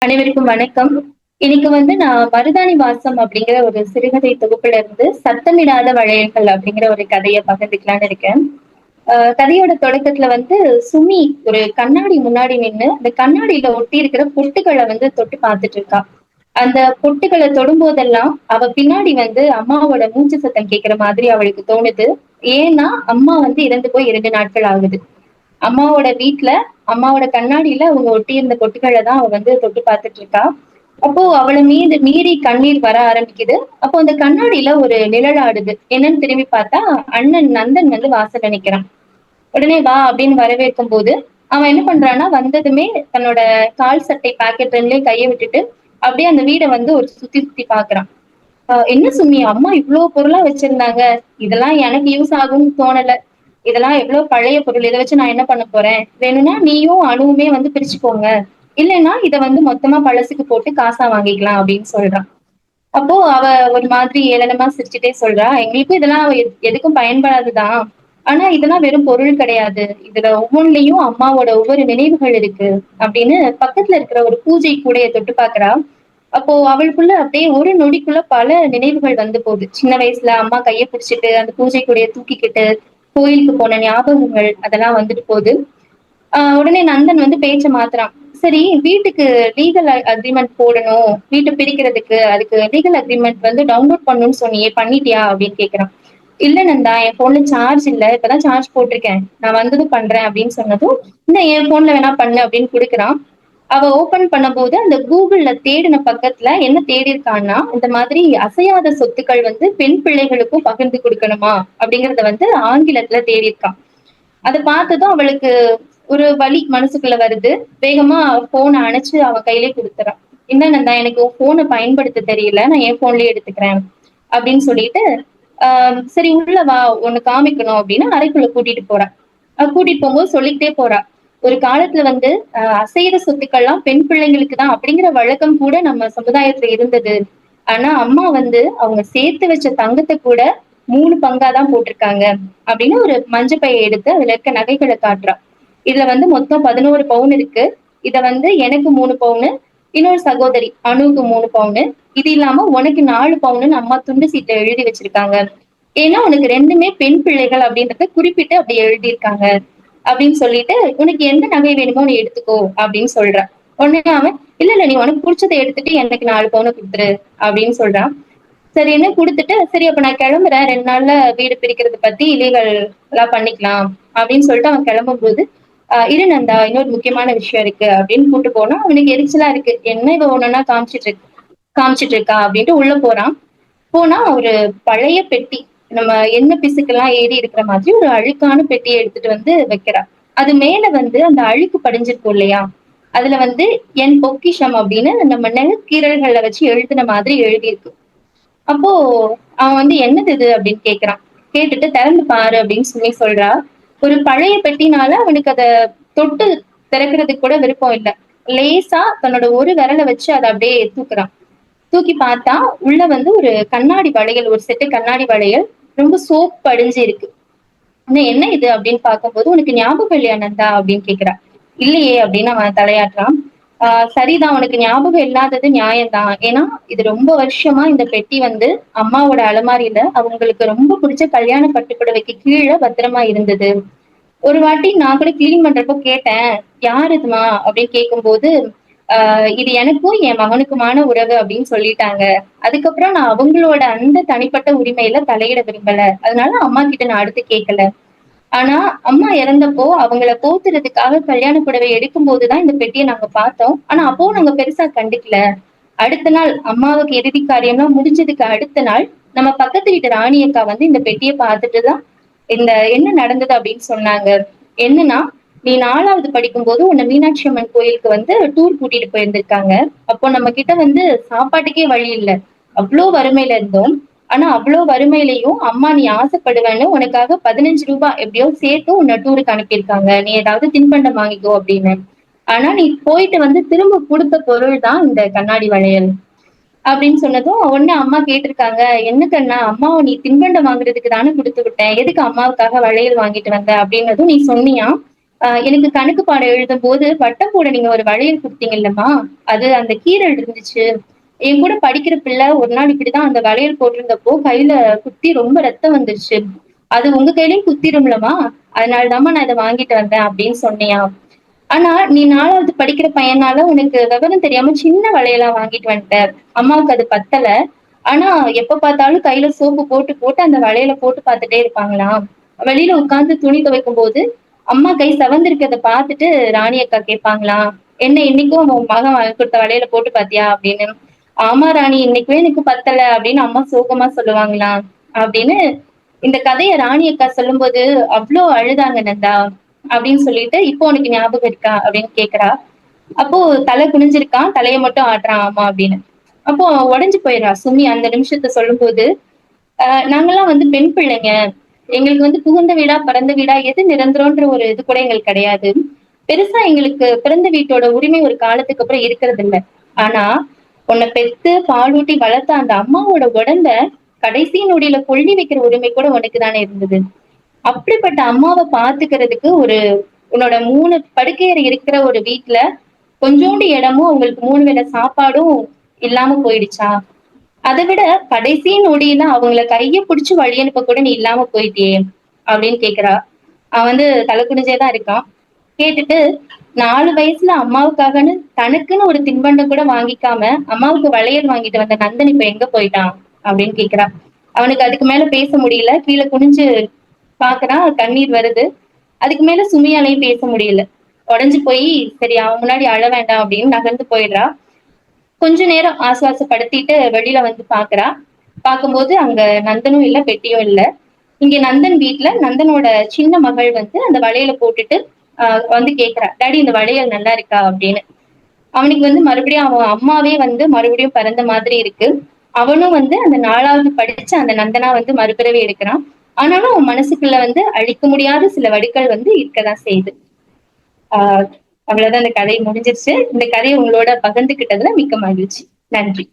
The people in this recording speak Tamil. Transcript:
அனைவருக்கும் வணக்கம். இன்னைக்கு நான் மருதாணி வாசம் அப்படிங்கிற ஒரு சிறுகதை தொகுப்புல இருந்து சத்தமிடாத வளையல்கள் அப்படிங்கிற ஒரு கதையை பகிர்ந்துக்கலான்னு இருக்கேன். கதையோட தொடக்கத்துல சுமி ஒரு கண்ணாடி முன்னாடி நின்னு அந்த கண்ணாடியில ஒட்டி இருக்கிற பொட்டுகளை தொட்டு பார்த்துட்டு இருக்கா. அந்த பொட்டுகளை தொடும்போதெல்லாம் அவ பின்னாடி அம்மாவோட மூச்சு சத்தம் கேட்கிற மாதிரி அவளுக்கு தோணுது. ஏன்னா அம்மா இறந்து போய் 2 நாட்கள் ஆகுது. அம்மாவோட வீட்ல அம்மாவோட கண்ணாடியில அவங்க ஒட்டியிருந்த பொட்டுகளை தான் அவ தொட்டு பார்த்துட்டு இருக்கா. அப்போ அவள மீறி கண்ணீர் வர ஆரம்பிக்குது. அப்போ அந்த கண்ணாடியில ஒரு நிழல் ஆடுது. என்னன்னு திரும்பி பார்த்தா அண்ணன் நந்தன் வாசல்ல நிக்கிறான். உடனே வா அப்படின்னு வரவேற்கும் போது அவன் என்ன பண்றான்னா வந்ததுமே தன்னோட கால் சட்டை பாக்கெட் ரெண்டுலயும் கையை விட்டுட்டு அப்படியே அந்த வீடை ஒரு சுத்தி சுத்தி பாக்குறான். என்ன சுமி, அம்மா இவ்வளவு பொருளா வச்சிருந்தாங்க, இதெல்லாம் எனக்கு யூஸ் ஆகும்னு தோணல. இதெல்லாம் எவ்வளவு பழைய பொருள், இதை வச்சு நான் என்ன பண்ண போறேன்? வேணும்னா நீயும் அணுவுமே பிரிச்சுக்கோங்க, இல்லைன்னா இதை மொத்தமா பழசுக்கு போட்டு காசா வாங்கிக்கலாம் அப்படின்னு சொல்றான். அப்போ அவ ஒரு மாதிரி ஏளனமா சிரிச்சுட்டே சொல்றா, எங்களுக்கும் இதெல்லாம் எதுக்கும் பயன்படாதுதான். ஆனா இதெல்லாம் வெறும் பொருள் கிடையாது, இதுல ஒவ்வொன்றிலையும் அம்மாவோட ஒவ்வொரு நினைவுகள் இருக்கு அப்படின்னு பக்கத்துல இருக்கிற ஒரு பூஜை கூடைய தொட்டு பாக்குறா. அப்போ அவளுக்குள்ள அப்படியே ஒரு நொடிக்குள்ள பல நினைவுகள் போகுது. சின்ன வயசுல அம்மா கையை பிடிச்சிட்டு அந்த பூஜை கூடைய தூக்கிக்கிட்டு கோயிலுக்கு போன ஞாபகங்கள் அதெல்லாம் போகுது. உடனே நந்தன் பேச்ச மாத்துறான். சரி, வீட்டுக்கு லீகல் அக்ரிமெண்ட் போடணும், வீட்டை பிரிக்கிறதுக்கு அதுக்கு லீகல் அக்ரிமெண்ட் டவுன்லோட் பண்ணணும்னு சொன்னியே, பண்ணிட்டியா அப்படின்னு கேக்குறான். இல்ல நந்தா, என் போன்ல சார்ஜ் இல்ல, இப்பதான் சார்ஜ் போட்டிருக்கேன், நான் வந்ததும் பண்றேன் அப்படின்னு சொன்னதும் இந்த என் போன்ல வேணா பண்ணு அப்படின்னு குடுக்குறான். அவ ஓபன் பண்ணும்போது அந்த கூகுள்ல தேடின பக்கத்துல என்ன தேடி இருக்கான்னா, இந்த மாதிரி அசையாத சொத்துக்கள் பெண் பிள்ளைகளுக்கும் பகிர்ந்து கொடுக்கணுமா அப்படிங்கறத ஆங்கிலத்துல தேடி இருக்கான். அதை பார்த்ததும் அவளுக்கு ஒரு வலி மனசுக்குள்ள வருது. வேகமா போனை அணைச்சு அவன் கையிலே கொடுத்துறான். என்ன நந்தா, எனக்கு போனை பயன்படுத்த தெரியல, நான் என் போன்லயே எடுத்துக்கிறேன் அப்படின்னு சொல்லிட்டு சரி உள்ள வா, உன்னை காமிக்கணும் அப்படின்னு அறைக்குள்ள கூட்டிட்டு போறா. கூட்டிட்டு போகும்போது சொல்லிக்கிட்டே போறா, ஒரு காலத்துல அசைற சொத்துக்கள்லாம் பெண் பிள்ளைங்களுக்கு தான் அப்படிங்கிற வழக்கம் கூட நம்ம சமுதாயத்துல இருந்தது. ஆனா அம்மா அவங்க சேர்த்து வச்ச தங்கத்தை கூட 3 பங்காதான் போட்டிருக்காங்க அப்படின்னு ஒரு மஞ்ச பையை எடுத்து அதுல இருக்க நகைகளை காட்டுறா. இதுல மொத்தம் 11 பவுன் இருக்கு. இத எனக்கு 3 பவுனு, இன்னொரு சகோதரி அணுவுக்கு 3 பவுனு, இது இல்லாம உனக்கு 4 பவுனுன்னு அம்மா துண்டு சீட்டை எழுதி வச்சிருக்காங்க. ஏன்னா உனக்கு ரெண்டுமே பெண் பிள்ளைகள் அப்படின்றத குறிப்பிட்டு அப்படி எழுதியிருக்காங்க அப்படின்னு சொல்லிட்டு, உனக்கு எந்த நகை வேணுமோ நீ எடுத்துக்கோ அப்படின்னு சொல்றான். உடனே அவன், இல்ல இல்ல, நீ உனக்கு பிடிச்சதை எடுத்துட்டு எனக்கு 4 பவுனை கொடுத்துரு அப்படின்னு சொல்றான். சரின்னு குடுத்துட்டு, சரி அப்ப நான் கிளம்புறேன், 2 நாள்ல வீடு பிரிக்கிறது பத்தி லீகல் எல்லாம் பண்ணிக்கலாம் அப்படின்னு சொல்லிட்டு அவன் கிளம்பும் போது, இரு நந்தா, இன்னொரு முக்கியமான விஷயம் இருக்கு அப்படின்னு கூட்டு போனா அவனுக்கு எரிச்சலா இருக்கு. என்ன இவ ஒண்ணுன்னா காமிச்சிட்டு இருக்கா அப்படின்ட்டு உள்ள போறான். போனா ஒரு பழைய பெட்டி, நம்ம என்ன பிசுக்கெல்லாம் ஏறி இருக்கிற மாதிரி ஒரு அழுக்கான பெட்டியை எடுத்துட்டு வைக்கிறா. அது மேல அந்த அழுக்கு படிஞ்சிருக்கும் இல்லையா, அதுல என் பொக்கிஷம் அப்படின்னு நம்ம நெகக்கீரல்களை வச்சு எழுதின மாதிரி எழுதியிருக்கு. அப்போ அவன் என்னது இது அப்படின்னு கேக்குறான். கேட்டுட்டு திறந்து பாரு அப்படின்னு சொல்லி சொல்றா. ஒரு பழைய பெட்டினால அவனுக்கு அத தொட்டு திறக்கிறதுக்கு கூட விருப்பம் இல்லை. லேசா தன்னோட ஒரு விரலை வச்சு அதை அப்படியே தூக்குறான். தூக்கி பார்த்தா உள்ள ஒரு கண்ணாடி வளையல், ஒரு செட்டு கண்ணாடி வளையல், ரொம்ப சோப் படிஞ்சு இருக்கு. என்ன இது அப்படின்னு பார்க்கும்போது, உனக்கு ஞாபகம் இல்லையா நந்தா அப்படின்னு கேக்குறா. இல்லையே அப்படின்னு அவன் தலையாட்டுறான். சரிதான், உனக்கு ஞாபகம் இல்லாதது நியாயம்தான். ஏன்னா இது ரொம்ப வருஷமா இந்த பெட்டி அம்மாவோட அலமாரியில அவங்களுக்கு ரொம்ப பிடிச்ச கல்யாண பட்டுப்புடவைக்கு கீழே பத்திரமா இருந்தது. ஒரு வாட்டி நான் கூட கிளீன் பண்றப்போ கேட்டேன், யார் இதுமா அப்படின்னு கேட்கும்போது, இது எனக்கும் என் மகனுக்குமான உறவு அப்படின்னு சொல்லிட்டாங்க. அதுக்கப்புறம் நான் அவங்களோட அந்த தனிப்பட்ட உரிமையில தலையிட விரும்பல, அதனால அம்மா கிட்ட நான் அடுத்து கேட்கல. ஆனா அம்மா இறந்தப்போ அவங்கள போத்துறதுக்காக கல்யாண புடவை எடுக்கும் போதுதான் இந்த பெட்டியை நாங்க பார்த்தோம். ஆனா அப்போ நாங்க பெருசா கண்டுக்கல. அடுத்த நாள் அம்மாவுக்கு இறுதி காரியம்லாம் முடிஞ்சதுக்கு அடுத்த நாள் நம்ம பக்கத்து வீட்டு ராணி அக்கா இந்த பெட்டியை பார்த்துட்டுதான் இந்த என்ன நடந்தது அப்படின்னு சொன்னாங்க. என்னன்னா, நீ 4வது படிக்கும் போது உன்னை மீனாட்சி அம்மன் கோயிலுக்கு டூர் கூட்டிட்டு போயிருந்திருக்காங்க. அப்போ நம்ம கிட்ட சாப்பாட்டுக்கே வழி இல்ல, அவ்வளோ வறுமையில இருந்தோம். ஆனா அவ்வளோ வறுமையிலையும் அம்மா நீ ஆசைப்படுவேன்னு உனக்காக 15 ரூபாய் எப்படியோ சேர்த்து உன்னை டூருக்கு அனுப்பியிருக்காங்க, நீ ஏதாவது தின்பண்டம் வாங்கிக்கோ அப்படின்னு. ஆனா நீ போயிட்டு திரும்ப கொடுத்த பொருள் தான் இந்த கண்ணாடி வளையல் அப்படின்னு சொன்னதும் உடனே அம்மா கேட்டிருக்காங்க, என்ன கண்ணா, அம்மாவை நீ தின்பண்டம் வாங்குறதுக்கு தானே கொடுத்து விட்டேன், எதுக்கு அம்மாவுக்காக வளையல் வாங்கிட்டு வந்த அப்படின்னதும் நீ சொன்னியா, எனக்கு கணக்கு பாடம் எழுதும் போது வட்டம் போட நீங்க ஒரு வளையல் குடுத்தீங்க இல்லம்மா, அது அந்த கீறல் இருந்துச்சு. என் கூட படிக்கிற பிள்ளை ஒரு நாள் இப்படிதான் அந்த வளையல் போட்டிருந்தப்போ கையில குத்தி ரொம்ப ரத்தம் வந்துருச்சு. அது உங்க கையிலயும் குத்திரும்லம்மா, அதனால தாம்மா நான் இத வாங்கிட்டு வந்தேன் அப்படின்னு சொன்னியாம். ஆனா நீ 4வது படிக்கிற பையனால உனக்கு விவரம் தெரியாம சின்ன வளையலா வாங்கிட்டு வந்துட்ட. அம்மாவுக்கு அது பத்தல. ஆனா எப்ப பார்த்தாலும் கையில சோப்பு போட்டு போட்டு அந்த வளையல போட்டு பார்த்துட்டே இருப்பாங்களாம். வெளியில உட்கார்ந்து துணி துவைக்கும் போது அம்மா கை செவந்திருக்கிறத பார்த்துட்டு ராணி அக்கா கேட்பாங்களாம், என்ன இன்னைக்கும் உன் மகன் வாங்கி கொடுத்த வளையல போட்டு பாத்தியா அப்படின்னு. ஆமா ராணி இன்னைக்குமே எனக்கு பத்தல அப்படின்னு அம்மா சோகமா சொல்லுவாங்களாம். அப்படின்னு இந்த கதைய ராணி அக்கா சொல்லும்போது அவ்ளோ அழுதாங்க நந்தா அப்படின்னு சொல்லிட்டு, இப்போ உனக்கு ஞாபகம் இருக்கா அப்படின்னு கேக்குறா. அப்போ தலை குனிஞ்சிருக்கான், தலைய மட்டும் ஆட்டுறான் ஆமா அப்படின்னு. அப்போ உடைஞ்சு போயிடுறா சுமி அந்த நிமிஷத்த சொல்லும்போது. நாங்கெல்லாம் வந்து பெண் பிள்ளைங்க. எங்களுக்கு வந்து புகுந்த வீடா, பிறந்த வீடா எது நிரந்தரம்ன்ற ஒரு இது கூட எங்களுக்கு கிடையாது. பெருசா எங்களுக்கு பிறந்த வீட்டோட உரிமை ஒரு காலத்துக்கு அப்புறம் இருக்கிறது இல்ல. ஆனா உன்னை பெத்து பாலூட்டி வளர்த்த அந்த அம்மாவோட உடம்ப கடைசி நொடியில கொள்ளி வைக்கிற உரிமை கூட உனக்கு தானே இருந்தது. அப்படிப்பட்ட அம்மாவை பாத்துக்கிறதுக்கு ஒரு உன்னோட 3 படுக்கையறை இருக்கிற ஒரு வீட்ல கொஞ்சோண்டு இடமும் அவங்களுக்கு 3 வேளை சாப்பாடும் இல்லாம போயிடுச்சா? அதை விட கடைசி நொடியில அவங்கள கைய புடிச்சு வழி அனுப்ப கூட நீ இல்லாம போயிட்டியே அப்படின்னு கேக்குறா. அவன் வந்து தலை குனிஞ்சேதான் இருக்கான். கேட்டுட்டு 4 வயசுல அம்மாவுக்காகன்னு தனக்குன்னு ஒரு தின்பண்டம் கூட வாங்கிக்காம அம்மாவுக்கு வளையல் வாங்கிட்டு வந்த நந்தன் இப்ப எங்க போயிட்டான் அப்படின்னு கேக்குறா. அவனுக்கு அதுக்கு மேல பேச முடியல. கீழே குனிஞ்சு பாக்குறான், கண்ணீர் வருது. அதுக்கு மேல சுமியாலையும் பேச முடியல. உடைஞ்சு போய் சரி அவன் முன்னாடி அழ வேண்டாம் அப்படின்னு நகர்ந்து போயிடுறா. கொஞ்ச நேரம் ஆசுவாசப்படுத்திட்டு வெளியில வந்து பாக்குறா. பார்க்கும்போது அங்க நந்தனும் இல்ல, பெட்டியும் இல்ல. இங்க நந்தன் வீட்ல நந்தனோட சின்ன மகள் வந்து அந்த வளையல போட்டுட்டு வந்து கேக்குறா, டாடி இந்த வளையல் நல்லா இருக்கா அப்படின்னு. அவனுக்கு வந்து மறுபடியும் அவன் அம்மாவே வந்து மறுபடியும் பிறந்த மாதிரி இருக்கு. அவனும் வந்து அந்த 4வது படிச்ச அந்த நந்தனா வந்து மறுபிறவி எடுக்கிறான். ஆனாலும் அவன் மனசுக்குள்ள வந்து அழிக்க முடியாத சில வடுக்கள் வந்து இருக்கதான் செய்யுது. ஆஹ் அவ்வளவுதான், இந்த கதை முடிஞ்சிருச்சு. இந்த கதையை உங்களோட பகிர்ந்துகிட்டதுல மிக்க மகிழ்ச்சி. நன்றி.